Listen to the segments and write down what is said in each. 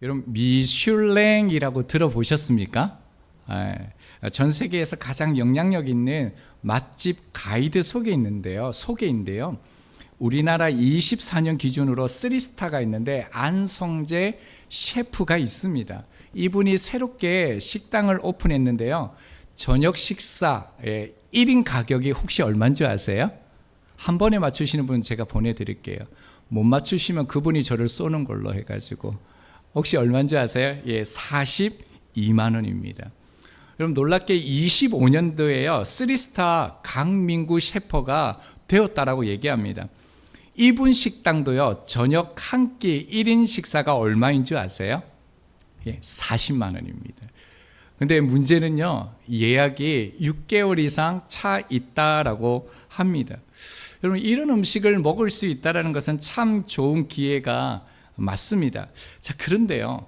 여러분 미슐랭이라고 들어보셨습니까? 전 세계에서 가장 영향력 있는 맛집 가이드 소개인데요. 우리나라 24년 기준으로 3스타가 있는데 안성재 셰프가 있습니다. 이분이 새롭게 식당을 오픈했는데요. 저녁 식사 1인 가격이 혹시 얼마인 줄 아세요? 한 번에 맞추시는 분 제가 보내드릴게요. 못 맞추시면 그분이 저를 쏘는 걸로 해가지고 혹시 얼마인 줄 아세요? 42만 원입니다. 여러분 놀랍게 25년도에요 3스타 강민구 셰퍼가 되었다라고 얘기합니다. 이분 식당도요 저녁 한 끼 1인 식사가 얼마인 줄 아세요? 40만 원입니다. 근데 문제는요 예약이 6개월 이상 차 있다라고 합니다. 여러분 이런 음식을 먹을 수 있다는 것은 참 좋은 기회가 맞습니다. 자, 그런데요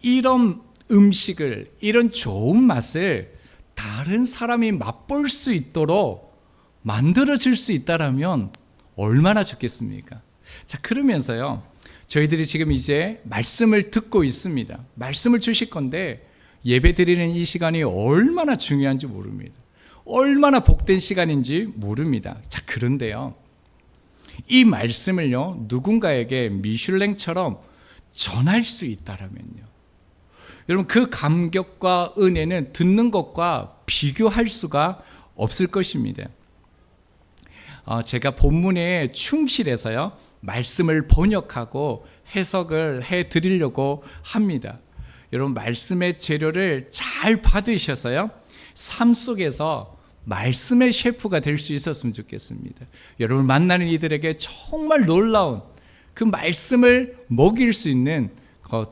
이런 음식을, 이런 좋은 맛을 다른 사람이 맛볼 수 있도록 만들어질 수 있다면 얼마나 좋겠습니까? 자, 그러면서요 저희들이 지금 이제 말씀을 듣고 있습니다. 말씀을 주실 건데 예배 드리는 이 시간이 얼마나 중요한지 모릅니다. 얼마나 복된 시간인지 모릅니다. 자, 그런데요 이 말씀을요 누군가에게 미슐랭처럼 전할 수 있다라면요 여러분 그 감격과 은혜는 듣는 것과 비교할 수가 없을 것입니다. 제가 본문에 충실해서요 말씀을 번역하고 해석을 해드리려고 합니다. 여러분 말씀의 재료를 잘 받으셔서요 삶 속에서 말씀의 셰프가 될 수 있었으면 좋겠습니다. 여러분 만나는 이들에게 정말 놀라운 그 말씀을 먹일 수 있는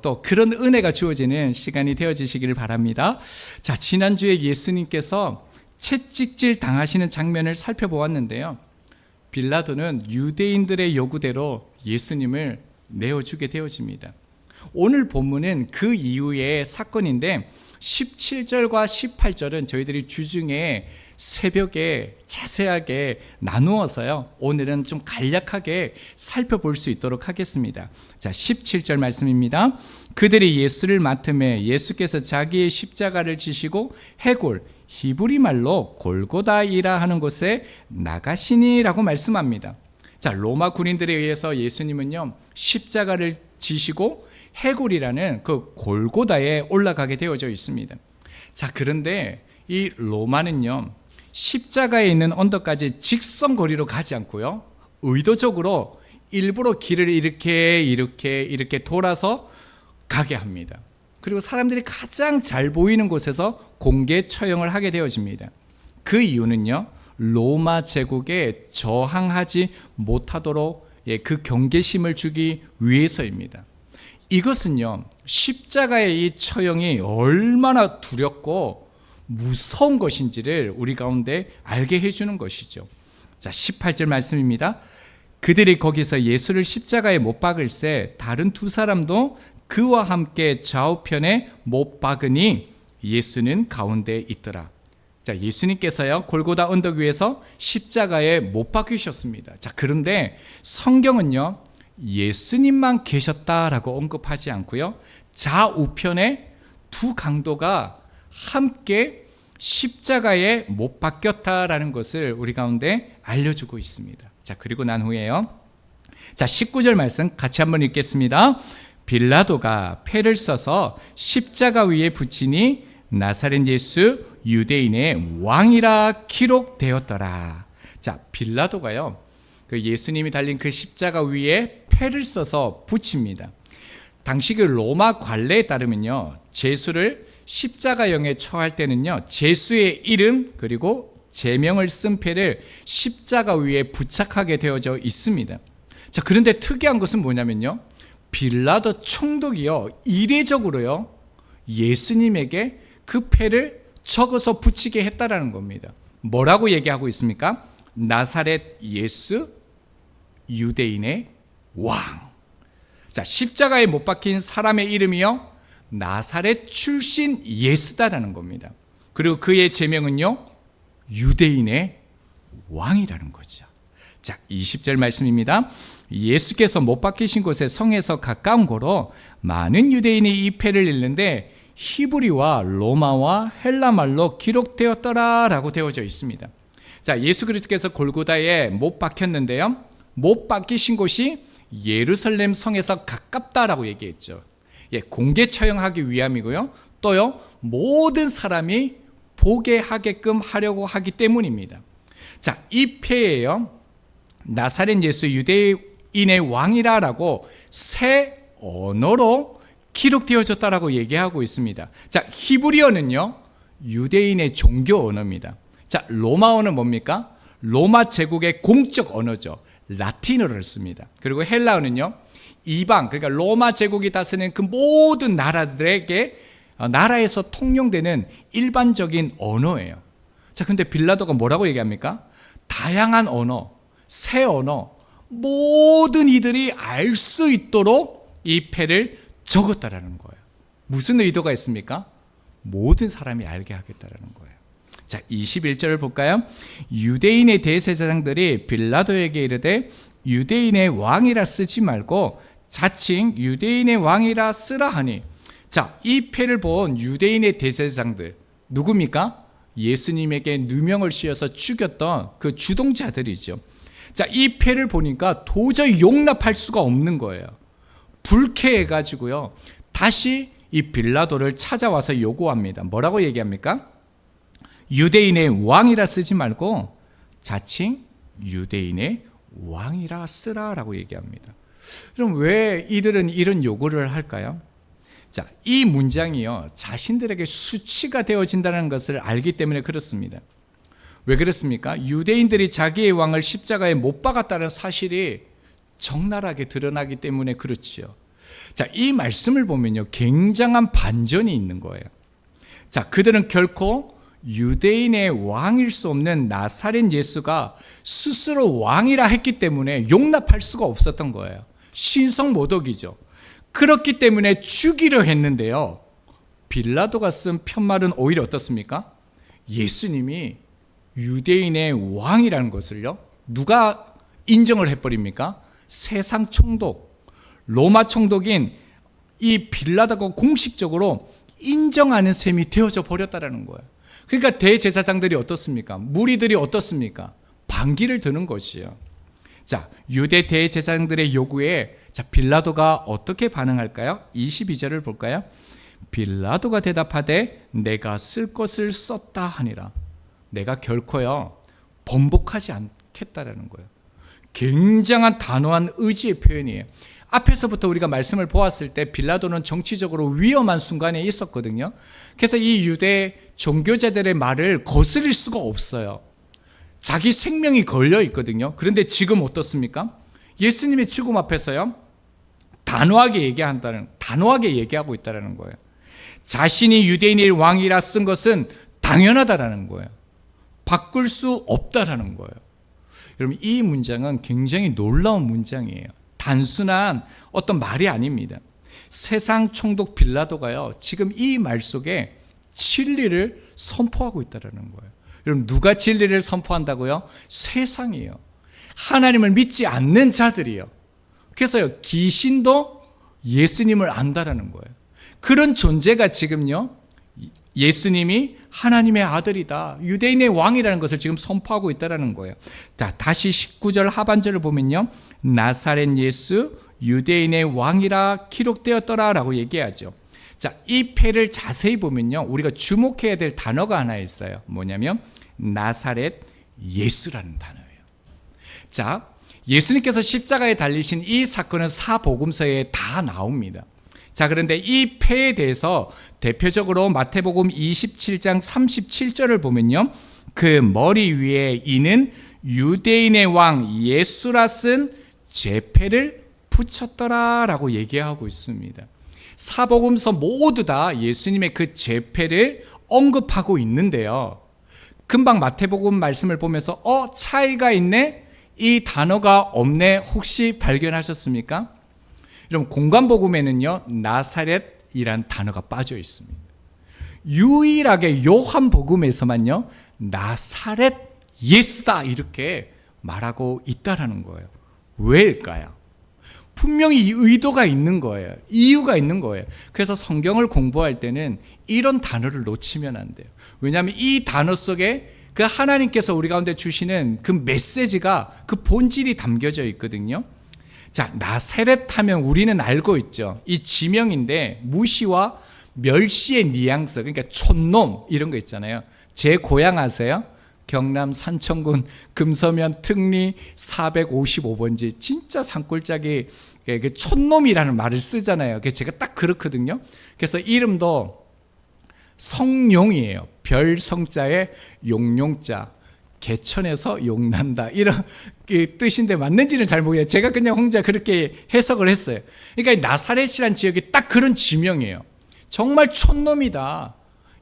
또 그런 은혜가 주어지는 시간이 되어지시기를 바랍니다. 자, 지난주에 예수님께서 채찍질 당하시는 장면을 살펴보았는데요. 빌라도는 유대인들의 요구대로 예수님을 내어주게 되어집니다. 오늘 본문은 그 이후의 사건인데 17절과 18절은 저희들이 주중에 새벽에 자세하게 나누어서요 오늘은 좀 간략하게 살펴볼 수 있도록 하겠습니다. 자, 17절 말씀입니다. 그들이 예수를 맡음에 예수께서 자기의 십자가를 지시고 해골 히브리 말로 골고다이라 하는 곳에 나가시니라고 말씀합니다. 자, 로마 군인들에 의해서 예수님은요 십자가를 지시고 해골이라는 그 골고다에 올라가게 되어져 있습니다. 자, 그런데 이 로마는요 십자가에 있는 언덕까지 직선 거리로 가지 않고요 의도적으로 일부러 길을 이렇게 돌아서 가게 합니다. 그리고 사람들이 가장 잘 보이는 곳에서 공개 처형을 하게 되어집니다. 그 이유는요 로마 제국에 저항하지 못하도록 그 경계심을 주기 위해서입니다. 이것은요 십자가의 이 처형이 얼마나 두렵고 무서운 것인지를 우리 가운데 알게 해주는 것이죠. 자, 18절 말씀입니다. 그들이 거기서 예수를 십자가에 못 박을새 다른 두 사람도 그와 함께 좌우편에 못 박으니 예수는 가운데 있더라. 자, 예수님께서요 골고다 언덕 위에서 십자가에 못 박히셨습니다. 자, 그런데 성경은요 예수님만 계셨다라고 언급하지 않고요 좌우편에 두 강도가 함께 십자가에 못 박혔다라는 것을 우리 가운데 알려주고 있습니다. 자, 그리고 난 후에요 자 19절 말씀 같이 한번 읽겠습니다. 빌라도가 패를 써서 십자가 위에 붙이니 나사렛 예수 유대인의 왕이라 기록되었더라. 자, 빌라도가요 그 예수님이 달린 그 십자가 위에 패를 써서 붙입니다. 당시 그 로마 관례에 따르면요 제수를 십자가형에 처할 때는요 제수의 이름 그리고 제명을 쓴 패를 십자가 위에 부착하게 되어져 있습니다. 자, 그런데 특이한 것은 뭐냐면요 빌라도 총독이요 이례적으로요 예수님에게 그 패를 적어서 붙이게 했다라는 겁니다. 뭐라고 얘기하고 있습니까? 나사렛 예수 유대인의 왕. 자, 십자가에 못 박힌 사람의 이름이요 나사렛 출신 예수다라는 겁니다. 그리고 그의 제명은요 유대인의 왕이라는 거죠. 자, 20절 말씀입니다. 예수께서 못 박히신 곳에 성에서 가까운 거로 많은 유대인이 이 패를 읽는데 히브리와 로마와 헬라말로 기록되었더라라고 되어져 있습니다. 자, 예수 그리스도께서 골고다에 못 박혔는데요, 못 박히신 곳이 예루살렘 성에서 가깝다라고 얘기했죠. 공개 처형하기 위함이고요, 또요 모든 사람이 보게 하게끔 하려고 하기 때문입니다. 자, 이 패예요, 나사렛 예수 유대인의 왕이라라고 새 언어로 기록되어졌다라고 얘기하고 있습니다. 자, 히브리어는요 유대인의 종교 언어입니다. 자, 로마어는 뭡니까? 로마 제국의 공적 언어죠. 라틴어를 씁니다. 그리고 헬라어는요 이방, 그러니까 로마 제국이 다스리는 그 모든 나라들에게 나라에서 통용되는 일반적인 언어예요. 자, 근데 빌라도가 뭐라고 얘기합니까? 다양한 언어, 새 언어, 모든 이들이 알 수 있도록 이 패를 적었다라는 거예요. 무슨 의도가 있습니까? 모든 사람이 알게 하겠다라는 거예요. 자, 21절을 볼까요? 유대인의 대제사장들이 빌라도에게 이르되 유대인의 왕이라 쓰지 말고 자칭 유대인의 왕이라 쓰라 하니, 자, 이 패를 본 유대인의 대제사장들 누굽니까? 예수님에게 누명을 씌워서 죽였던 그 주동자들이죠. 자, 이 패를 보니까 도저히 용납할 수가 없는 거예요. 불쾌해가지고요 다시 이 빌라도를 찾아와서 요구합니다. 뭐라고 얘기합니까? 유대인의 왕이라 쓰지 말고 자칭 유대인의 왕이라 쓰라라고 얘기합니다. 그럼 왜 이들은 이런 요구를 할까요? 자, 이 문장이요 자신들에게 수치가 되어진다는 것을 알기 때문에 그렇습니다. 왜 그렇습니까? 유대인들이 자기의 왕을 십자가에 못 박았다는 사실이 적나라하게 드러나기 때문에 그렇지요. 자, 이 말씀을 보면요 굉장한 반전이 있는 거예요. 자, 그들은 결코 유대인의 왕일 수 없는 나사렛 예수가 스스로 왕이라 했기 때문에 용납할 수가 없었던 거예요. 신성모독이죠. 그렇기 때문에 죽이려 했는데요, 빌라도가 쓴 편말은 오히려 어떻습니까? 예수님이 유대인의 왕이라는 것을요 누가 인정을 해버립니까? 세상 총독, 로마 총독인 이 빌라도가 공식적으로 인정하는 셈이 되어져 버렸다는 거예요. 그러니까 대제사장들이 어떻습니까? 무리들이 어떻습니까? 반기를 드는 것이요. 자, 유대 대제사장들의 요구에 자, 빌라도가 어떻게 반응할까요? 22절을 볼까요? 빌라도가 대답하되 내가 쓸 것을 썼다 하니라. 내가 결코요 번복하지 않겠다라는 거예요. 굉장한 단호한 의지의 표현이에요. 앞에서부터 우리가 말씀을 보았을 때 빌라도는 정치적으로 위험한 순간에 있었거든요. 그래서 이 유대 종교자들의 말을 거스릴 수가 없어요. 자기 생명이 걸려 있거든요. 그런데 지금 어떻습니까? 예수님의 죽음 앞에서요 단호하게 얘기하고 있다는 거예요. 자신이 유대인의 왕이라 쓴 것은 당연하다라는 거예요. 바꿀 수 없다라는 거예요. 여러분, 이 문장은 굉장히 놀라운 문장이에요. 단순한 어떤 말이 아닙니다. 세상 총독 빌라도가요 지금 이 말 속에 진리를 선포하고 있다는 거예요. 여러분, 누가 진리를 선포한다고요? 세상이에요. 하나님을 믿지 않는 자들이요. 그래서요 귀신도 예수님을 안다라는 거예요. 그런 존재가 지금요 예수님이 하나님의 아들이다, 유대인의 왕이라는 것을 지금 선포하고 있다는 거예요. 자, 다시 19절 하반절을 보면요 나사렛 예수 유대인의 왕이라 기록되었더라라고 얘기하죠. 자, 이 패를 자세히 보면요 우리가 주목해야 될 단어가 하나 있어요. 뭐냐면 나사렛 예수라는 단어예요. 자, 예수님께서 십자가에 달리신 이 사건은 사복음서에 다 나옵니다. 자, 그런데 이 패에 대해서 대표적으로 마태복음 27장 37절을 보면요 그 머리 위에 이는 유대인의 왕 예수라 쓴 제패를 붙였더라라고 얘기하고 있습니다. 사복음서 모두 다 예수님의 그 제패를 언급하고 있는데요, 금방 마태복음 말씀을 보면서 차이가 있네, 이 단어가 없네, 혹시 발견하셨습니까? 여러분, 공관복음에는요 나사렛이란 단어가 빠져 있습니다. 유일하게 요한복음에서만요 나사렛 예수다 이렇게 말하고 있다라는 거예요. 왜일까요? 분명히 의도가 있는 거예요. 이유가 있는 거예요. 그래서 성경을 공부할 때는 이런 단어를 놓치면 안 돼요. 왜냐하면 이 단어 속에 그 하나님께서 우리 가운데 주시는 그 메시지가, 그 본질이 담겨져 있거든요. 자, 나사렛 하면 우리는 알고 있죠. 이 지명인데 무시와 멸시의 뉘앙스, 그러니까 촌놈 이런 거 있잖아요. 제 고향 아세요? 경남 산청군 금서면 특리 455번지 진짜 산골짜기 촌놈이라는 말을 쓰잖아요. 제가 딱 그렇거든요. 그래서 이름도 성룡이에요. 별 성자에 용룡자, 개천에서 용난다 이런 뜻인데 맞는지는 잘 모르겠어요. 제가 그냥 혼자 그렇게 해석을 했어요. 그러니까 나사렛이란 지역이 딱 그런 지명이에요. 정말 촌놈이다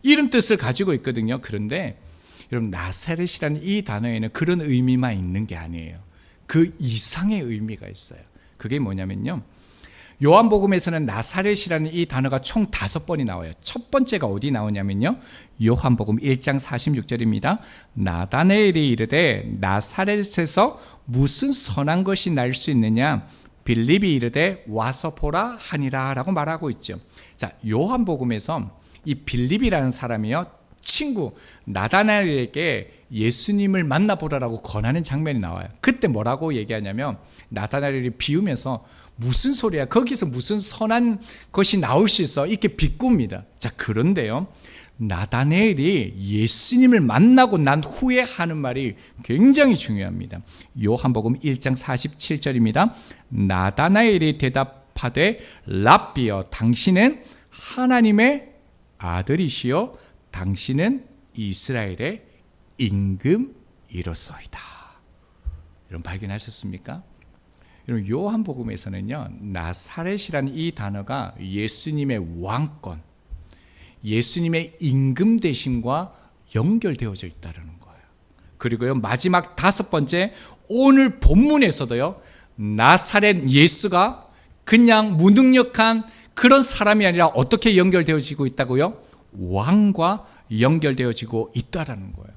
이런 뜻을 가지고 있거든요. 그런데 여러분, 나사렛이라는 이 단어에는 그런 의미만 있는 게 아니에요. 그 이상의 의미가 있어요. 그게 뭐냐면요, 요한복음에서는 나사렛이라는 이 단어가 총 5번이 나와요. 첫 번째가 어디 나오냐면요, 요한복음 1장 46절입니다. 나다나엘이 이르되 나사렛에서 무슨 선한 것이 날 수 있느냐, 빌립이 이르되 와서 보라 하니라 라고 말하고 있죠. 자, 요한복음에서 이 빌립이라는 사람이요, 친구 나다나엘에게 예수님을 만나보라라고 권하는 장면이 나와요. 그때 뭐라고 얘기하냐면, 나다나엘이 비우면서 무슨 소리야, 거기서 무슨 선한 것이 나올 수 있어, 이렇게 비꼽니다. 자, 그런데요, 나다나엘이 예수님을 만나고 난 후에 하는 말이 굉장히 중요합니다. 요한복음 1장 47절입니다. 나다나엘이 대답하되 랍비여, 당신은 하나님의 아들이시요 당신은 이스라엘의 임금이로소이다. 여러분, 발견하셨습니까? 여러분, 요한복음에서는요, 나사렛이라는 이 단어가 예수님의 왕권, 예수님의 임금 되심과 연결되어져 있다는 거예요. 그리고요, 마지막 5번째, 오늘 본문에서도요, 나사렛 예수가 그냥 무능력한 그런 사람이 아니라 어떻게 연결되어지고 있다고요? 왕과 연결되어지고 있다라는 거예요.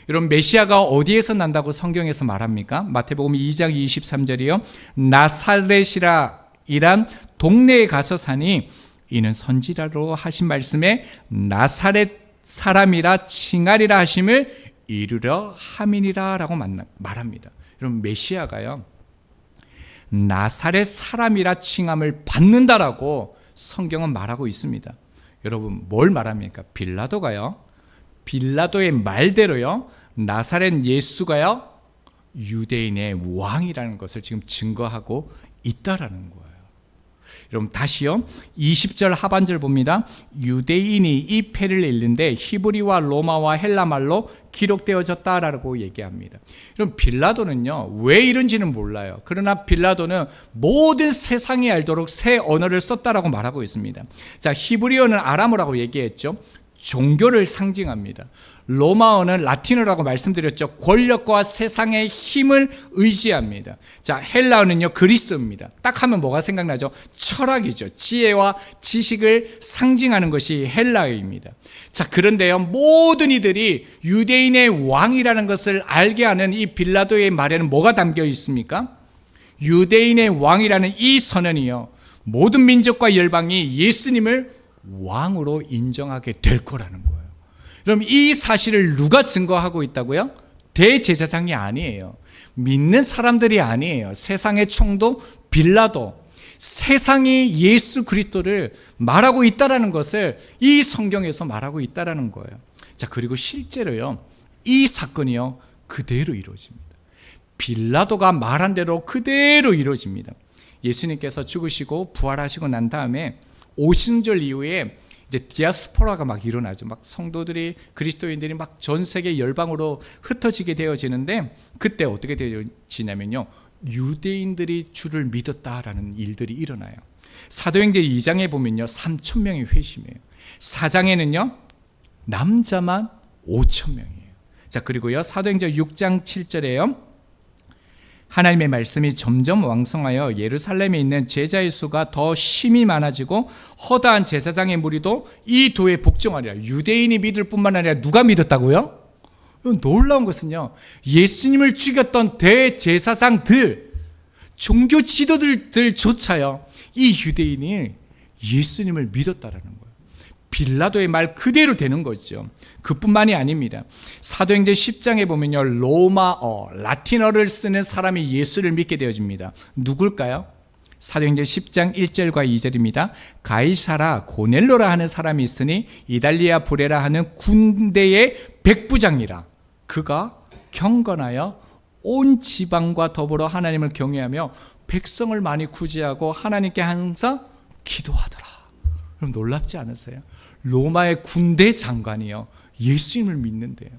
여러분, 메시아가 어디에서 난다고 성경에서 말합니까? 마태복음 2장 23절이요. 나사렛이라 이란 동네에 가서 사니 이는 선지자로 하신 말씀에 나사렛 사람이라 칭하리라 하심을 이루려 함이니라 라고 말합니다. 여러분, 메시아가요, 나사렛 사람이라 칭함을 받는다라고 성경은 말하고 있습니다. 여러분, 뭘 말합니까? 빌라도가요, 빌라도의 말대로요, 나사렛 예수가요, 유대인의 왕이라는 것을 지금 증거하고 있다라는 거예요. 여러분, 다시요, 20절 하반절 봅니다. 유대인이 이 패를 읽는데 히브리와 로마와 헬라 말로 기록되어졌다라고 얘기합니다. 여러분, 빌라도는요, 왜 이런지는 몰라요. 그러나 빌라도는 모든 세상이 알도록 새 언어를 썼다라고 말하고 있습니다. 자, 히브리어는 아람어라고 얘기했죠. 종교를 상징합니다. 로마어는 라틴어라고 말씀드렸죠. 권력과 세상의 힘을 의지합니다. 자, 헬라어는요, 그리스입니다. 딱 하면 뭐가 생각나죠? 철학이죠. 지혜와 지식을 상징하는 것이 헬라어입니다. 자, 그런데요, 모든 이들이 유대인의 왕이라는 것을 알게 하는 이 빌라도의 말에는 뭐가 담겨 있습니까? 유대인의 왕이라는 이 선언이요, 모든 민족과 열방이 예수님을 왕으로 인정하게 될 거라는 거예요. 그럼 이 사실을 누가 증거하고 있다고요? 대제사장이 아니에요. 믿는 사람들이 아니에요. 세상의 총독 빌라도, 세상이 예수 그리스도를 말하고 있다라는 것을 이 성경에서 말하고 있다라는 거예요. 자, 그리고 실제로요, 이 사건이요, 그대로 이루어집니다. 빌라도가 말한 대로 그대로 이루어집니다. 예수님께서 죽으시고 부활하시고 난 다음에 오순절 이후에 이제 디아스포라가 막 일어나죠. 막 성도들이, 그리스도인들이 막 전 세계 열방으로 흩어지게 되어지는데, 그때 어떻게 되어지냐면요, 유대인들이 주를 믿었다라는 일들이 일어나요. 사도행전 2장에 보면요, 3,000명이 회심해요. 4장에는요, 남자만 5,000명이에요. 자, 그리고요, 사도행전 6장 7절에요, 하나님의 말씀이 점점 왕성하여 예루살렘에 있는 제자의 수가 더 심히 많아지고 허다한 제사장의 무리도 이 도에 복종하리라. 유대인이 믿을 뿐만 아니라 누가 믿었다고요? 놀라운 것은요, 예수님을 죽였던 대제사장들, 종교 지도들조차요 이 유대인이 예수님을 믿었다라는 거예요. 빌라도의 말 그대로 되는 거죠. 그뿐만이 아닙니다. 사도행전 10장에 보면요 로마어, 라틴어를 쓰는 사람이 예수를 믿게 되어집니다. 누굴까요? 사도행전 10장 1절과 2절입니다. 가이사라 고넬로라 하는 사람이 있으니 이달리아 브레라 하는 군대의 백부장이라. 그가 경건하여 온 지방과 더불어 하나님을 경외하며 백성을 많이 구제하고 하나님께 항상 기도하더라. 그럼 놀랍지 않으세요? 로마의 군대 장관이요 예수님을 믿는데요.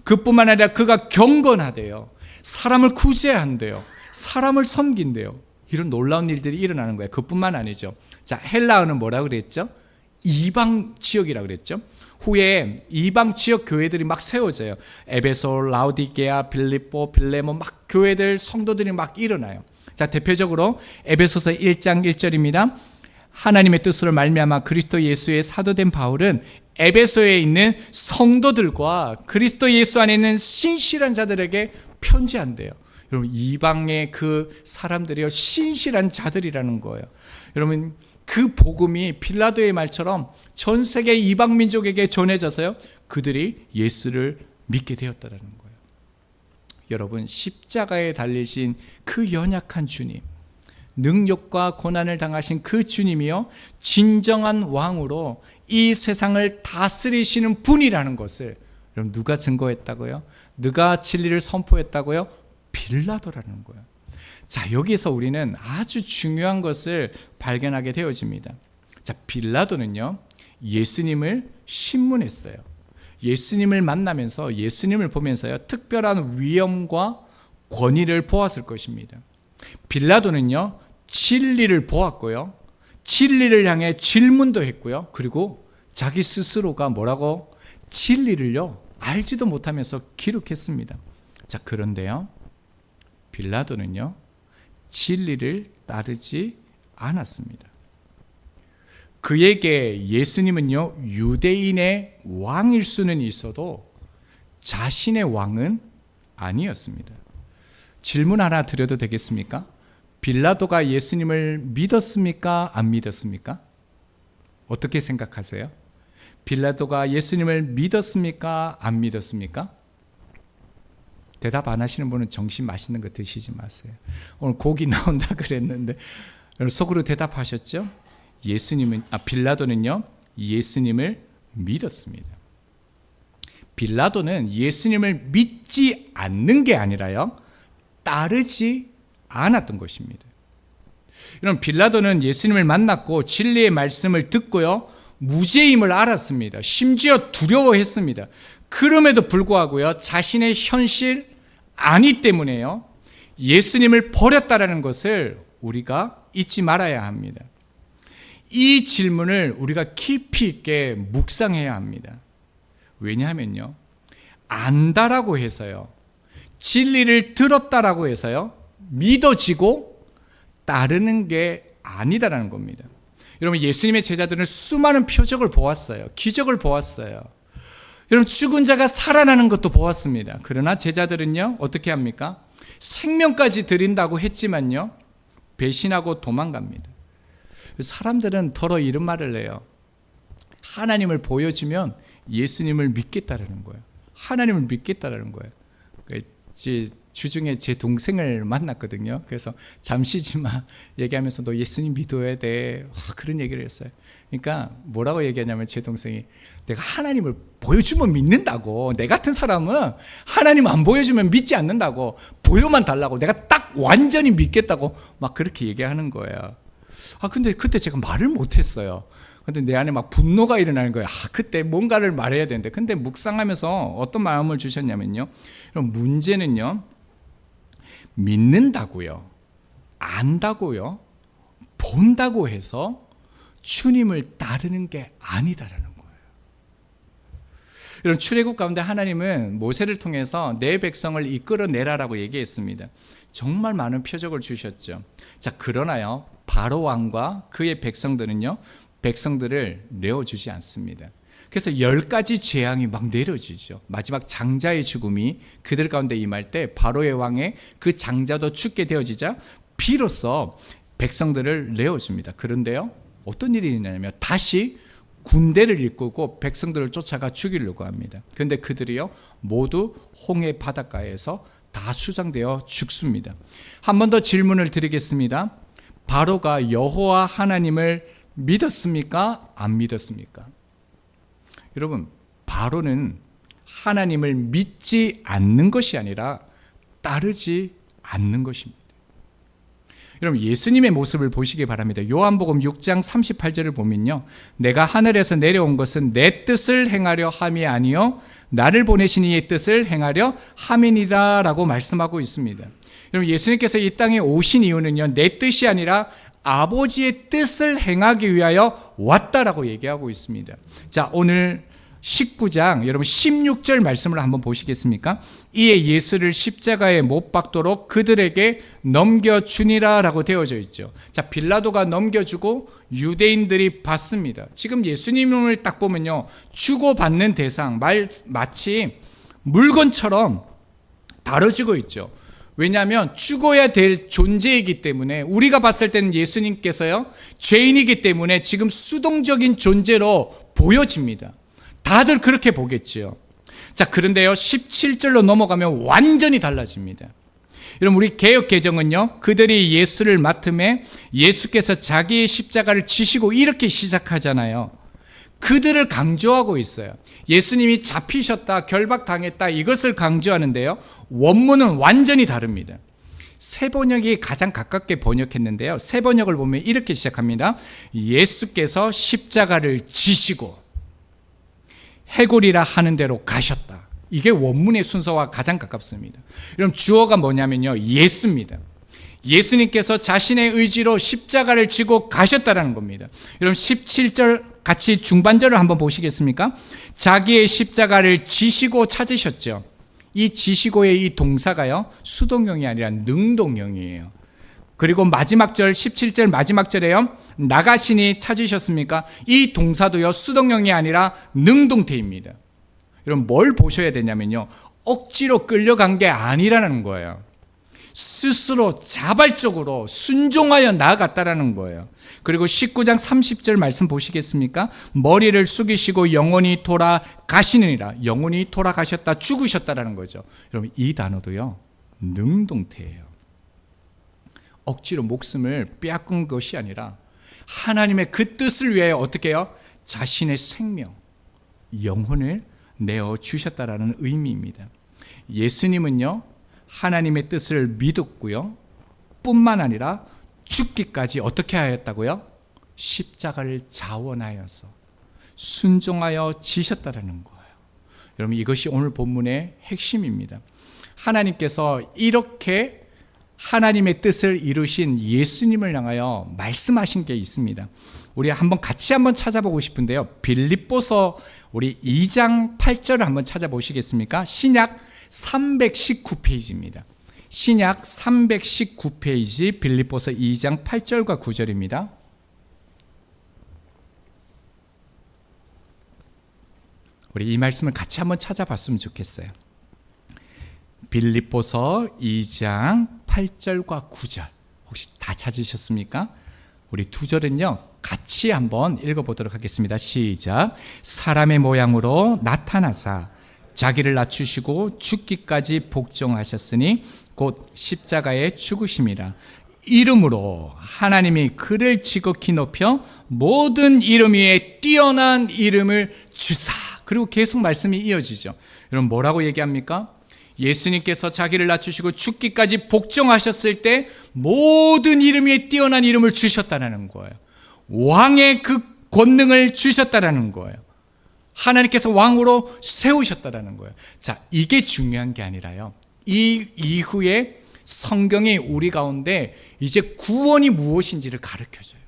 그뿐만 아니라 그가 경건하대요. 사람을 구제한대요. 사람을 섬긴대요. 이런 놀라운 일들이 일어나는 거예요. 그뿐만 아니죠. 자, 헬라어는 뭐라고 그랬죠? 이방 지역이라고 그랬죠. 후에 이방 지역 교회들이 막 세워져요. 에베소, 라우디게아, 빌립보, 빌레몬 막 교회들 성도들이 막 일어나요. 자, 대표적으로 에베소서 1장 1절입니다. 하나님의 뜻으로 말미암아 그리스도 예수의 사도된 바울은 에베소에 있는 성도들과 그리스도 예수 안에 있는 신실한 자들에게 편지한대요. 여러분 이방의 그 사람들이요 신실한 자들이라는 거예요. 여러분 그 복음이 빌라도의 말처럼 전 세계 이방 민족에게 전해져서요 그들이 예수를 믿게 되었다라는 거예요. 여러분 십자가에 달리신 그 연약한 주님, 능력과 고난을 당하신 그 주님이요 진정한 왕으로 이 세상을 다스리시는 분이라는 것을 여러분 누가 증거했다고요? 누가 진리를 선포했다고요? 빌라도라는 거예요. 자, 여기서 우리는 아주 중요한 것을 발견하게 되어집니다. 자, 빌라도는요 예수님을 신문했어요. 예수님을 만나면서 예수님을 보면서요 특별한 위엄과 권위를 보았을 것입니다. 빌라도는요 진리를 보았고요 진리를 향해 질문도 했고요 그리고 자기 스스로가 뭐라고 진리를요 알지도 못하면서 기록했습니다. 자, 그런데요 빌라도는요 진리를 따르지 않았습니다. 그에게 예수님은요 유대인의 왕일 수는 있어도 자신의 왕은 아니었습니다. 질문 하나 드려도 되겠습니까? 빌라도가 예수님을 믿었습니까? 안 믿었습니까? 어떻게 생각하세요? 빌라도가 예수님을 믿었습니까? 안 믿었습니까? 대답 안 하시는 분은 정신 맛있는 거 드시지 마세요. 오늘 고기 나온다 그랬는데 속으로 대답하셨죠? 빌라도는요 예수님을 믿었습니다. 빌라도는 예수님을 믿지 않는 게 아니라요 따르지 않았던 것입니다. 여러분 빌라도는 예수님을 만났고 진리의 말씀을 듣고요 무죄임을 알았습니다. 심지어 두려워했습니다. 그럼에도 불구하고요 자신의 현실 아니 때문에요 예수님을 버렸다라는 것을 우리가 잊지 말아야 합니다. 이 질문을 우리가 깊이 있게 묵상해야 합니다. 왜냐하면요 안다라고 해서요 진리를 들었다라고 해서요 믿어지고 따르는 게 아니다라는 겁니다. 여러분 예수님의 제자들은 수많은 표적을 보았어요. 기적을 보았어요. 여러분 죽은 자가 살아나는 것도 보았습니다. 그러나 제자들은요 어떻게 합니까? 생명까지 드린다고 했지만요 배신하고 도망갑니다. 사람들은 더러 이런 말을 해요. 하나님을 보여주면 예수님을 믿겠다라는 거예요. 하나님을 믿겠다라는 거예요. 주중에 제 동생을 만났거든요. 그래서 잠시지만 얘기하면서 너 예수님 믿어야 돼. 그런 얘기를 했어요. 그러니까 뭐라고 얘기하냐면 제 동생이 내가 하나님을 보여주면 믿는다고. 내 같은 사람은 하나님 안 보여주면 믿지 않는다고. 보여만 달라고. 내가 딱 완전히 믿겠다고 막 그렇게 얘기하는 거예요. 근데 그때 제가 말을 못했어요. 근데 내 안에 막 분노가 일어나는 거예요. 그때 뭔가를 말해야 되는데. 근데 묵상하면서 어떤 마음을 주셨냐면요. 그럼 문제는요. 믿는다고요. 안다고요. 본다고 해서 주님을 따르는 게 아니다라는 거예요. 이런 출애굽 가운데 하나님은 모세를 통해서 내 백성을 이끌어내라라고 얘기했습니다. 정말 많은 표적을 주셨죠. 자, 그러나요. 바로 왕과 그의 백성들은요. 백성들을 내어주지 않습니다. 그래서 10가지 재앙이 막 내려지죠. 마지막 장자의 죽음이 그들 가운데 임할 때 바로의 왕의 그 장자도 죽게 되어지자 비로소 백성들을 내어줍니다. 그런데요, 어떤 일이 있냐면 다시 군대를 이끌고 백성들을 쫓아가 죽이려고 합니다. 그런데 그들이요 모두 홍해 바닷가에서 다 수장되어 죽습니다. 한 번 더 질문을 드리겠습니다. 바로가 여호와 하나님을 믿었습니까? 안 믿었습니까? 여러분, 바로는 하나님을 믿지 않는 것이 아니라 따르지 않는 것입니다. 여러분, 예수님의 모습을 보시기 바랍니다. 요한복음 6장 38절을 보면요, 내가 하늘에서 내려온 것은 내 뜻을 행하려 함이 아니요 나를 보내신 이의 뜻을 행하려 함이니라 라고 말씀하고 있습니다. 여러분, 예수님께서 이 땅에 오신 이유는요, 내 뜻이 아니라 아버지의 뜻을 행하기 위하여 왔다라고 얘기하고 있습니다. 자, 오늘 19장 여러분 16절 말씀을 한번 보시겠습니까? 이에 예수를 십자가에 못 박도록 그들에게 넘겨주니라 라고 되어져 있죠. 자, 빌라도가 넘겨주고 유대인들이 받습니다. 지금 예수님을 딱 보면요, 주고받는 대상 마치 물건처럼 다뤄지고 있죠. 왜냐하면 죽어야 될 존재이기 때문에, 우리가 봤을 때는 예수님께서요 죄인이기 때문에 지금 수동적인 존재로 보여집니다. 다들 그렇게 보겠지요. 자, 그런데요 17절로 넘어가면 완전히 달라집니다. 여러분, 우리 개역 개정은요, 그들이 예수를 맡음에 예수께서 자기의 십자가를 지시고 이렇게 시작하잖아요. 그들을 강조하고 있어요. 예수님이 잡히셨다, 결박당했다, 이것을 강조하는데요, 원문은 완전히 다릅니다. 새 번역이 가장 가깝게 번역했는데요, 새 번역을 보면 이렇게 시작합니다. 예수께서 십자가를 지시고 해골이라 하는 대로 가셨다. 이게 원문의 순서와 가장 가깝습니다. 여러분, 주어가 뭐냐면요, 예수입니다. 예수님께서 자신의 의지로 십자가를 지고 가셨다라는 겁니다. 여러분, 17절 같이 중반절을 한번 보시겠습니까? 자기의 십자가를 지시고 찾으셨죠. 이 지시고의 이 동사가요, 수동형이 아니라 능동형이에요. 그리고 마지막 절 17절 마지막 절에요, 나가시니 찾으셨습니까? 이 동사도요 수동형이 아니라 능동태입니다. 여러분, 뭘 보셔야 되냐면요, 억지로 끌려간 게 아니라는 거예요. 스스로 자발적으로 순종하여 나아갔다라는 거예요. 그리고 19장 30절 말씀 보시겠습니까? 머리를 숙이시고 영원히 돌아가시느니라. 영원히 돌아가셨다, 죽으셨다라는 거죠. 여러분, 이 단어도요 능동태예요. 억지로 목숨을 빼앗긴 것이 아니라 하나님의 그 뜻을 위하여 어떻게 해요? 자신의 생명, 영혼을 내어 주셨다라는 의미입니다. 예수님은요 하나님의 뜻을 믿었고요, 뿐만 아니라 죽기까지 어떻게 하였다고요? 십자가를 자원하여서 순종하여 지셨다라는 거예요. 여러분, 이것이 오늘 본문의 핵심입니다. 하나님께서 이렇게 하나님의 뜻을 이루신 예수님을 향하여 말씀하신 게 있습니다. 우리 같이 한번 찾아보고 싶은데요, 빌립보서 우리 2장 8절을 한번 찾아보시겠습니까? 신약 319페이지입니다. 신약 319페이지 빌립보서 2장 8절과 9절입니다. 우리 이 말씀을 같이 한번 찾아봤으면 좋겠어요. 빌립보서 2장 8절과 9절 혹시 다 찾으셨습니까? 우리 두 절은요 같이 한번 읽어보도록 하겠습니다. 시작. 사람의 모양으로 나타나사 자기를 낮추시고 죽기까지 복종하셨으니 곧 십자가에 죽으심이라. 이름으로 하나님이 그를 지극히 높여 모든 이름 위에 뛰어난 이름을 주사. 그리고 계속 말씀이 이어지죠. 여러분, 뭐라고 얘기합니까? 예수님께서 자기를 낮추시고 죽기까지 복종하셨을 때 모든 이름 위에 뛰어난 이름을 주셨다는 거예요. 왕의 그 권능을 주셨다는 거예요. 하나님께서 왕으로 세우셨다는 거예요. 자, 이게 중요한 게 아니라요, 이 이후에 성경이 우리 가운데 이제 구원이 무엇인지를 가르쳐줘요.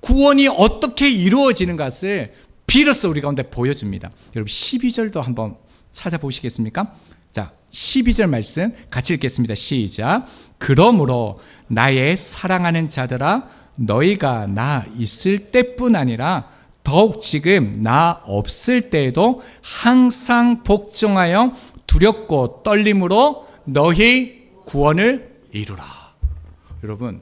구원이 어떻게 이루어지는 것을 비로소 우리 가운데 보여줍니다. 여러분, 12절도 한번 찾아보시겠습니까? 자, 12절 말씀 같이 읽겠습니다. 시작. 그러므로 나의 사랑하는 자들아, 너희가 나 있을 때뿐 아니라 더욱 지금 나 없을 때에도 항상 복종하여 두렵고 떨림으로 너희 구원을 이루라. 여러분,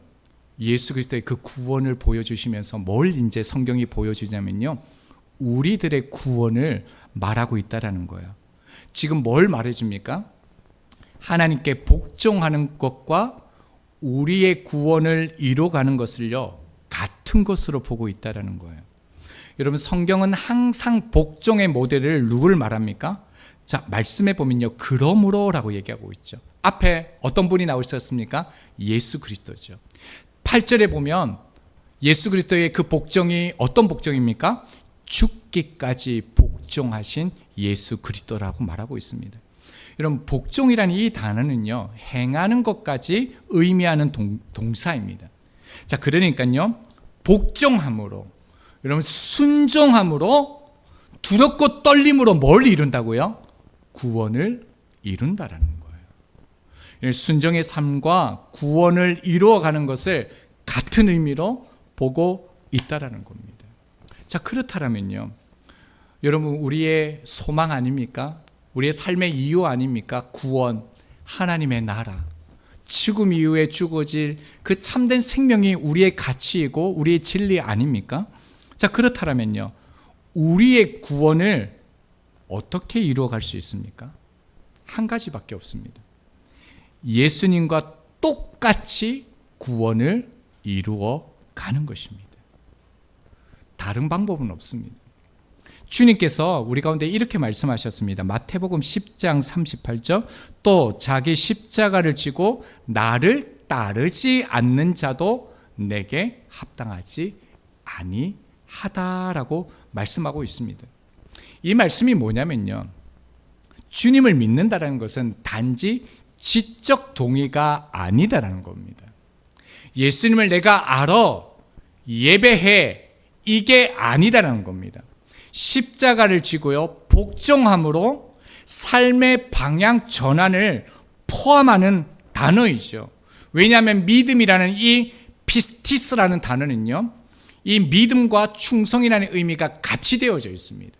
예수 그리스도의 그 구원을 보여주시면서 뭘 이제 성경이 보여주냐면요, 우리들의 구원을 말하고 있다라는 거예요. 지금 뭘 말해줍니까? 하나님께 복종하는 것과 우리의 구원을 이뤄가는 것을요, 같은 것으로 보고 있다라는 거예요. 여러분, 성경은 항상 복종의 모델을 누구를 말합니까? 자, 말씀해 보면요, 그러므로라고 얘기하고 있죠. 앞에 어떤 분이 나오셨습니까? 예수 그리스도죠. 8절에 보면 예수 그리스도의 그 복종이 어떤 복종입니까? 죽기까지 복종하신 예수 그리스도라고 말하고 있습니다. 여러분, 복종이라는 이 단어는요, 행하는 것까지 의미하는 동사입니다. 자, 그러니까요, 복종함으로, 여러분, 순종함으로, 두렵고 떨림으로 뭘 이룬다고요? 구원을 이룬다라는 거예요. 순종의 삶과 구원을 이루어가는 것을 같은 의미로 보고 있다라는 겁니다. 자, 그렇다면요, 여러분, 우리의 소망 아닙니까? 우리의 삶의 이유 아닙니까? 구원, 하나님의 나라, 죽음 이후에 주어질 그 참된 생명이 우리의 가치이고 우리의 진리 아닙니까? 자, 그렇다면요, 우리의 구원을 어떻게 이루어갈 수 있습니까? 한 가지밖에 없습니다. 예수님과 똑같이 구원을 이루어 가는 것입니다. 다른 방법은 없습니다. 주님께서 우리 가운데 이렇게 말씀하셨습니다. 마태복음 10장 38절, 또 자기 십자가를 지고 나를 따르지 않는 자도 내게 합당하지 아니하다라고 말씀하고 있습니다. 이 말씀이 뭐냐면요, 주님을 믿는다는 것은 단지 지적 동의가 아니다라는 겁니다. 예수님을 내가 알아, 예배해, 이게 아니다라는 겁니다. 십자가를 지고요, 복종함으로 삶의 방향 전환을 포함하는 단어이죠. 왜냐하면 믿음이라는 이 피스티스라는 단어는요, 이 믿음과 충성이라는 의미가 같이 되어져 있습니다.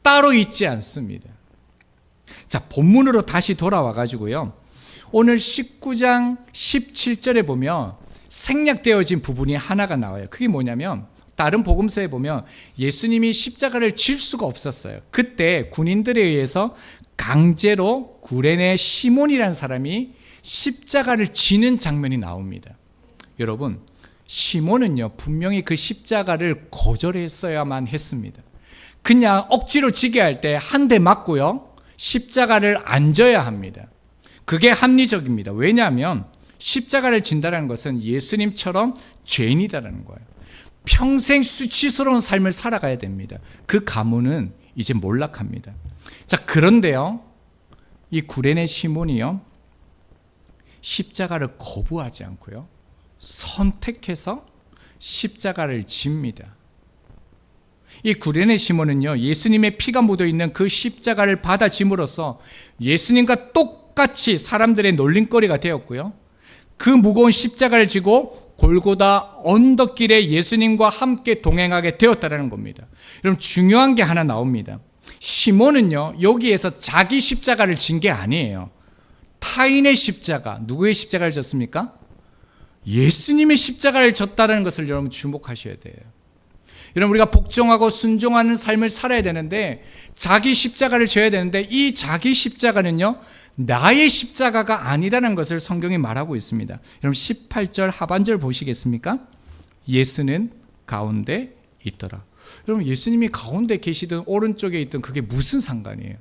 따로 있지 않습니다. 자, 본문으로 다시 돌아와 가지고요, 오늘 19장 17절에 보면 생략되어진 부분이 하나가 나와요. 그게 뭐냐면, 다른 복음서에 보면 예수님이 십자가를 질 수가 없었어요. 그때 군인들에 의해서 강제로 구레네 시몬이라는 사람이 십자가를 지는 장면이 나옵니다. 여러분, 시몬은요, 분명히 그 십자가를 거절했어야만 했습니다. 그냥 억지로 지게 할 때 한 대 맞고요, 십자가를 안 져야 합니다. 그게 합리적입니다. 왜냐하면 십자가를 진다는 것은 예수님처럼 죄인이다라는 거예요. 평생 수치스러운 삶을 살아가야 됩니다. 그 가문은 이제 몰락합니다. 자, 그런데요, 이 구레네 시몬이요, 십자가를 거부하지 않고요, 선택해서 십자가를 집니다. 이 구레네 시몬은요, 예수님의 피가 묻어있는 그 십자가를 받아짐으로써 예수님과 똑같이 사람들의 놀림거리가 되었고요, 그 무거운 십자가를 지고 골고다 언덕길에 예수님과 함께 동행하게 되었다는 겁니다. 여러분, 중요한 게 하나 나옵니다. 시몬은요, 여기에서 자기 십자가를 진 게 아니에요. 타인의 십자가, 누구의 십자가를 졌습니까? 예수님의 십자가를 졌다는 것을 여러분 주목하셔야 돼요. 여러분, 우리가 복종하고 순종하는 삶을 살아야 되는데, 자기 십자가를 져야 되는데, 이 자기 십자가는요, 나의 십자가가 아니라는 것을 성경이 말하고 있습니다. 여러분, 18절 하반절 보시겠습니까? 예수는 가운데 있더라. 여러분, 예수님이 가운데 계시든 오른쪽에 있든 그게 무슨 상관이에요?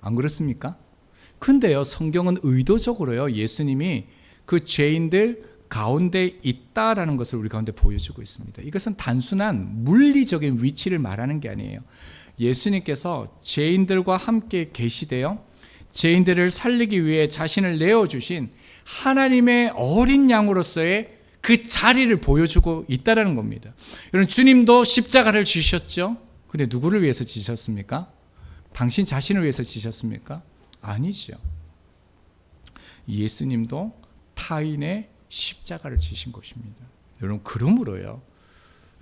안 그렇습니까? 근데요, 성경은 의도적으로요, 예수님이 그 죄인들 가운데 있다라는 것을 우리 가운데 보여주고 있습니다. 이것은 단순한 물리적인 위치를 말하는 게 아니에요. 예수님께서 죄인들과 함께 계시되어 죄인들을 살리기 위해 자신을 내어주신 하나님의 어린 양으로서의 그 자리를 보여주고 있다는 겁니다. 여러분, 주님도 십자가를 지셨죠? 근데 누구를 위해서 지셨습니까? 당신 자신을 위해서 지셨습니까? 아니죠. 예수님도 타인의 십자가를 지신 것입니다. 여러분, 그러므로요,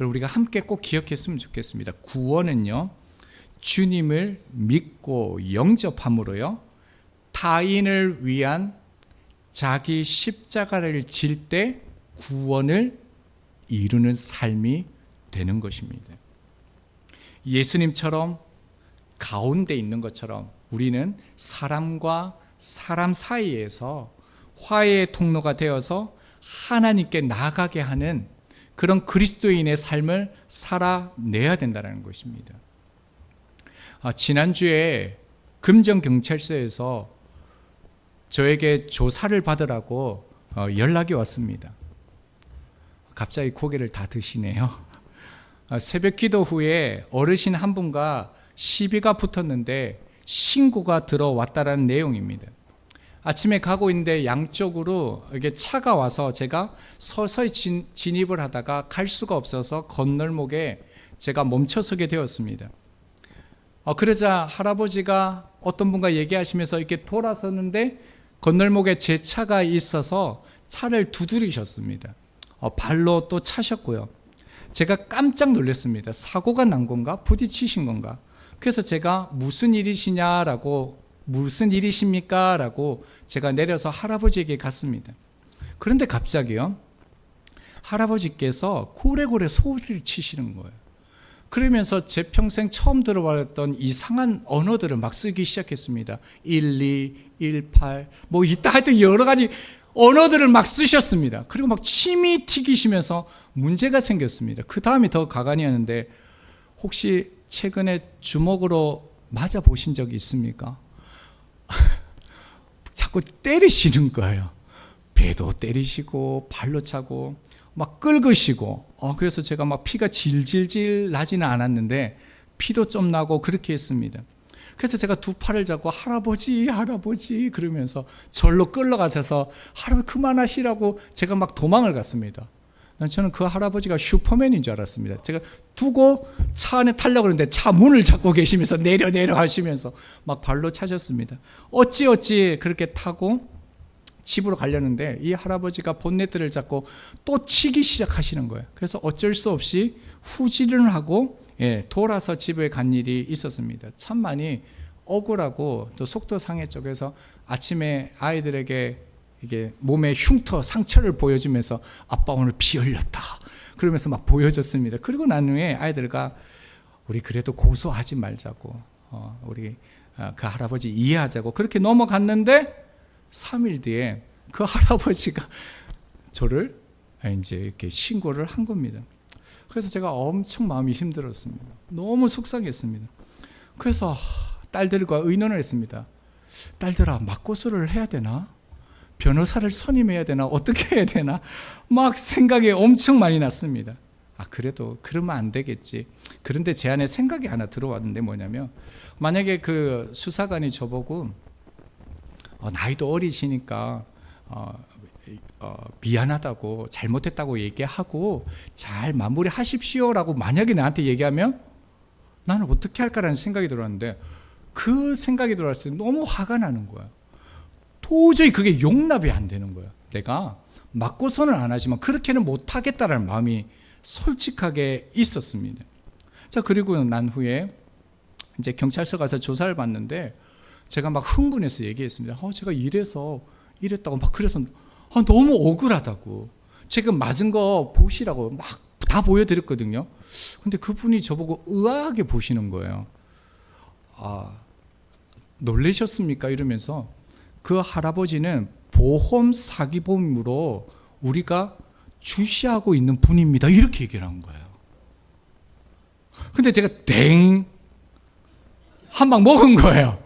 여러분, 우리가 함께 꼭 기억했으면 좋겠습니다. 구원은요, 주님을 믿고 영접함으로요, 타인을 위한 자기 십자가를 질 때 구원을 이루는 삶이 되는 것입니다. 예수님처럼 가운데 있는 것처럼 우리는 사람과 사람 사이에서 화해의 통로가 되어서 하나님께 나아가게 하는 그런 그리스도인의 삶을 살아내야 된다는 것입니다. 지난주에 금정경찰서에서 저에게 조사를 받으라고 연락이 왔습니다. 갑자기 고개를 다 드시네요. 새벽 기도 후에 어르신 한 분과 시비가 붙었는데 신고가 들어왔다라는 내용입니다. 아침에 가고 있는데 양쪽으로 이게 차가 와서 제가 서서히 진입을 하다가 갈 수가 없어서 건널목에 제가 멈춰서게 되었습니다. 그러자 할아버지가 어떤 분과 얘기하시면서 이렇게 돌아섰는데 건널목에 제 차가 있어서 차를 두드리셨습니다. 발로 또 차셨고요. 제가 깜짝 놀랐습니다. 사고가 난 건가? 부딪히신 건가? 그래서 제가 무슨 일이십니까? 라고 제가 내려서 할아버지에게 갔습니다. 그런데 갑자기요, 할아버지께서 고래고래 소리를 치시는 거예요. 그러면서 제 평생 처음 들어봤던 이상한 언어들을 막 쓰기 시작했습니다. 12, 18, 뭐 이따 하여튼 여러 가지 언어들을 막 쓰셨습니다. 그리고 막 침이 튀기시면서 문제가 생겼습니다. 그 다음이 더 가관이었는데, 혹시 최근에 주먹으로 맞아 보신 적이 있습니까? 자꾸 때리시는 거예요. 배도 때리시고 발로 차고 막 긁으시고, 그래서 제가 막 피가 질질질 나지는 않았는데 피도 좀 나고 그렇게 했습니다. 그래서 제가 두 팔을 잡고 할아버지 그러면서 절로 끌러가셔서 할아버지 그만하시라고 제가 막 도망을 갔습니다. 저는 그 할아버지가 슈퍼맨인 줄 알았습니다. 제가 두고 차 안에 타려고 그러는데 차 문을 잡고 계시면서 내려 하시면서 막 발로 차셨습니다. 어찌 그렇게 타고 집으로 가려는데 이 할아버지가 본네트를 잡고 또 치기 시작하시는 거예요. 그래서 어쩔 수 없이 후진을 하고 돌아서 집에 간 일이 있었습니다. 참 많이 억울하고 또 속도 상해 쪽에서 아침에 아이들에게 이게 몸에 흉터 상처를 보여주면서 아빠 오늘 피 흘렸다 그러면서 막 보여줬습니다. 그리고 난 후에 아이들과 우리 그래도 고소하지 말자고, 우리 그 할아버지 이해하자고 그렇게 넘어갔는데 3일 뒤에 그 할아버지가 저를 이제 이렇게 신고를 한 겁니다. 그래서 제가 엄청 마음이 힘들었습니다. 너무 속상했습니다. 그래서 딸들과 의논을 했습니다. 딸들아, 맞고소를 해야 되나? 변호사를 선임해야 되나? 어떻게 해야 되나? 막 생각이 엄청 많이 났습니다. 그래도 그러면 안 되겠지. 그런데 제 안에 생각이 하나 들어왔는데 뭐냐면, 만약에 그 수사관이 저보고 나이도 어리시니까 미안하다고 잘못했다고 얘기하고 잘 마무리하십시오라고 만약에 나한테 얘기하면 나는 어떻게 할까라는 생각이 들었는데, 그 생각이 들어왔을 때 너무 화가 나는 거야. 도저히 그게 용납이 안 되는 거야. 내가 맞고서는 안 하지만 그렇게는 못하겠다라는 마음이 솔직하게 있었습니다. 자, 그리고 난 후에 이제 경찰서 가서 조사를 받는데 제가 막 흥분해서 얘기했습니다. 제가 이랬다고 막 그래서 너무 억울하다고. 제가 맞은 거 보시라고 막 다 보여드렸거든요. 근데 그분이 저보고 의아하게 보시는 거예요. 놀라셨습니까? 이러면서 그 할아버지는 보험 사기범으로 우리가 주시하고 있는 분입니다. 이렇게 얘기를 한 거예요. 근데 제가 한 방 먹은 거예요.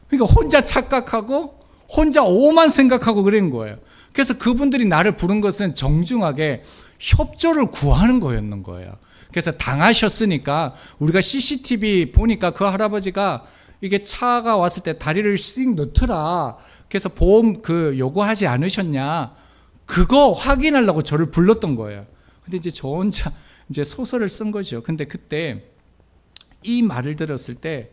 그러니까 혼자 착각하고 혼자 오만 생각하고 그런 거예요. 그래서 그분들이 나를 부른 것은 정중하게 협조를 구하는 거였는 거예요. 그래서 당하셨으니까 우리가 CCTV 보니까 그 할아버지가 이게 차가 왔을 때 다리를 씩 넣더라. 그래서 보험 요구하지 않으셨냐? 그거 확인하려고 저를 불렀던 거예요. 근데 이제 저 혼자 이제 소설을 쓴 거죠. 근데 그때 이 말을 들었을 때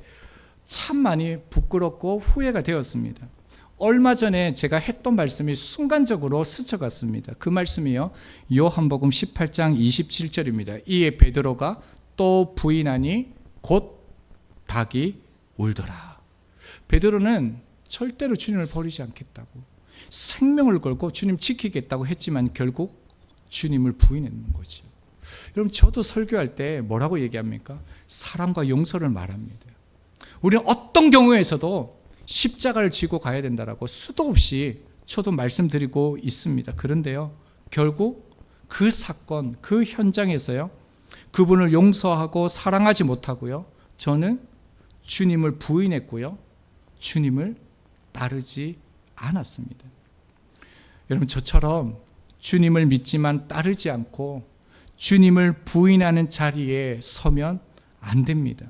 참 많이 부끄럽고 후회가 되었습니다. 얼마 전에 제가 했던 말씀이 순간적으로 스쳐갔습니다. 그 말씀이요, 요한복음 18장 27절입니다. 이에 베드로가 또 부인하니 곧 닭이 울더라. 베드로는 절대로 주님을 버리지 않겠다고, 생명을 걸고 주님 지키겠다고 했지만 결국 주님을 부인했는 거죠. 여러분, 저도 설교할 때 뭐라고 얘기합니까? 사랑과 용서를 말합니다. 우리는 어떤 경우에서도 십자가를 지고 가야 된다라고 수도 없이 저도 말씀드리고 있습니다. 그런데요, 결국 그 사건, 그 현장에서요, 그분을 용서하고 사랑하지 못하고요, 저는 주님을 부인했고요, 주님을 따르지 않았습니다. 여러분, 저처럼 주님을 믿지만 따르지 않고 주님을 부인하는 자리에 서면 안 됩니다.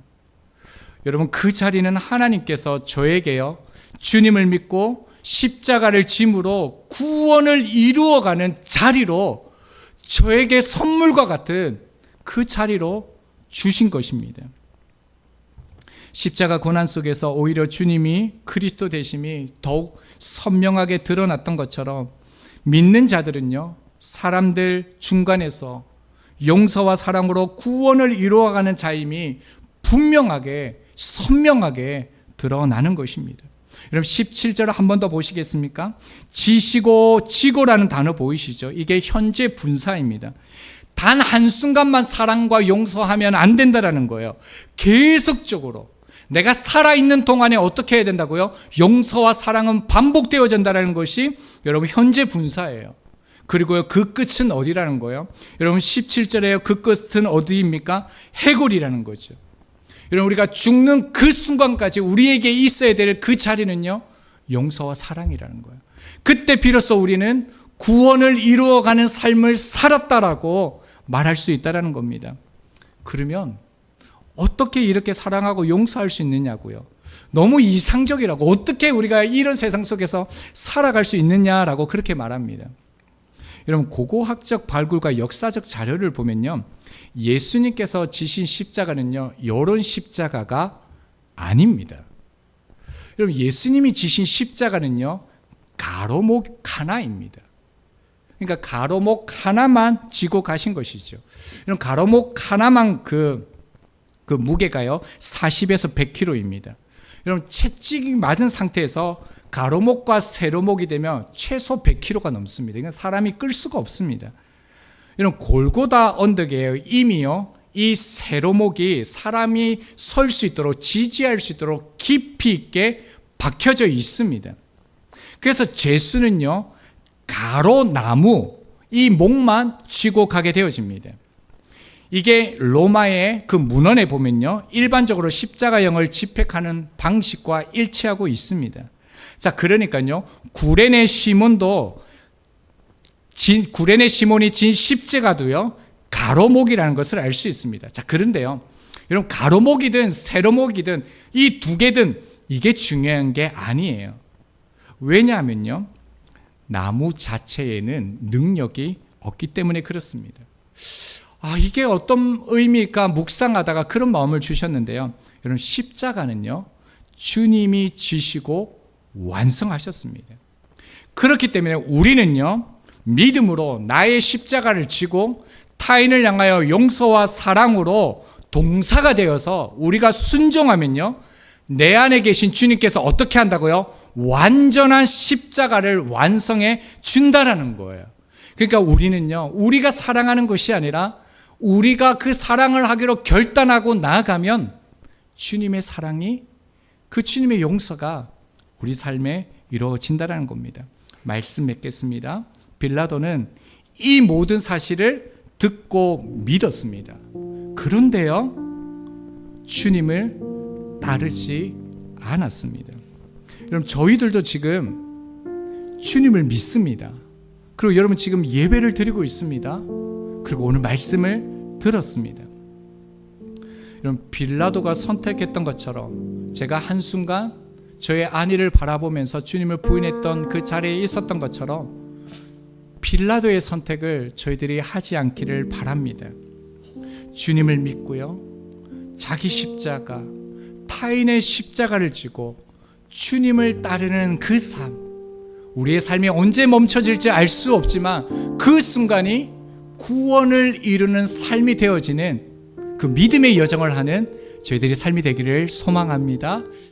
여러분, 그 자리는 하나님께서 저에게요, 주님을 믿고 십자가를 짐으로 구원을 이루어가는 자리로, 저에게 선물과 같은 그 자리로 주신 것입니다. 십자가 고난 속에서 오히려 주님이 그리스도 되심이 더욱 선명하게 드러났던 것처럼, 믿는 자들은요, 사람들 중간에서 용서와 사랑으로 구원을 이루어가는 자임이 분명하게 선명하게 드러나는 것입니다. 여러분, 17절을 한 번 더 보시겠습니까? 지시고 지고라는 단어 보이시죠? 이게 현재 분사입니다. 단 한순간만 사랑과 용서하면 안 된다라는 거예요. 계속적으로 내가 살아있는 동안에 어떻게 해야 된다고요? 용서와 사랑은 반복되어진다는 것이 여러분 현재 분사예요. 그리고요, 그 끝은 어디라는 거예요? 여러분, 17절에요, 그 끝은 어디입니까? 해골이라는 거죠. 여러분, 우리가 죽는 그 순간까지 우리에게 있어야 될 그 자리는요, 용서와 사랑이라는 거예요. 그때 비로소 우리는 구원을 이루어가는 삶을 살았다라고 말할 수 있다는 겁니다. 그러면 어떻게 이렇게 사랑하고 용서할 수 있느냐고요? 너무 이상적이라고, 어떻게 우리가 이런 세상 속에서 살아갈 수 있느냐라고 그렇게 말합니다. 여러분, 고고학적 발굴과 역사적 자료를 보면요, 예수님께서 지신 십자가는요, 이런 십자가가 아닙니다. 여러분, 예수님이 지신 십자가는요, 가로목 하나입니다. 그러니까 가로목 하나만 지고 가신 것이죠. 여러분, 가로목 하나만 그 무게가요, 40에서 100kg입니다. 여러분, 채찍이 맞은 상태에서 가로목과 세로목이 되면 최소 100kg가 넘습니다. 이건 사람이 끌 수가 없습니다. 여러분, 골고다 언덕이에요. 이미요, 이 세로목이 사람이 설 수 있도록, 지지할 수 있도록 깊이 있게 박혀져 있습니다. 그래서 제수는요, 가로나무 이 목만 쥐고 가게 되어집니다. 이게 로마의 그 문헌에 보면요, 일반적으로 십자가형을 집획하는 방식과 일치하고 있습니다. 자, 그러니까요, 구레네 시몬이 진 십자가도요, 가로목이라는 것을 알 수 있습니다. 자, 그런데요, 여러분, 가로목이든 세로목이든 이 두 개든 이게 중요한 게 아니에요. 왜냐하면요, 나무 자체에는 능력이 없기 때문에 그렇습니다. 이게 어떤 의미일까 묵상하다가 그런 마음을 주셨는데요. 여러분, 십자가는요, 주님이 지시고 완성하셨습니다. 그렇기 때문에 우리는요, 믿음으로 나의 십자가를 지고 타인을 향하여 용서와 사랑으로 동사가 되어서 우리가 순종하면요, 내 안에 계신 주님께서 어떻게 한다고요? 완전한 십자가를 완성해 준다라는 거예요. 그러니까 우리는요, 우리가 사랑하는 것이 아니라 우리가 그 사랑을 하기로 결단하고 나아가면 주님의 사랑이, 그 주님의 용서가 우리 삶에 이루어진다는 겁니다. 말씀 맺겠습니다. 빌라도는 이 모든 사실을 듣고 믿었습니다. 그런데요, 주님을 따르지 않았습니다. 여러분, 저희들도 지금 주님을 믿습니다. 그리고 여러분, 지금 예배를 드리고 있습니다. 그리고 오늘 말씀을 들었습니다. 여러분, 빌라도가 선택했던 것처럼 제가 한순간 저의 안위를 바라보면서 주님을 부인했던 그 자리에 있었던 것처럼 빌라도의 선택을 저희들이 하지 않기를 바랍니다. 주님을 믿고요, 자기 십자가, 타인의 십자가를 지고 주님을 따르는 그 삶, 우리의 삶이 언제 멈춰질지 알 수 없지만 그 순간이 구원을 이루는 삶이 되어지는 그 믿음의 여정을 하는 저희들의 삶이 되기를 소망합니다.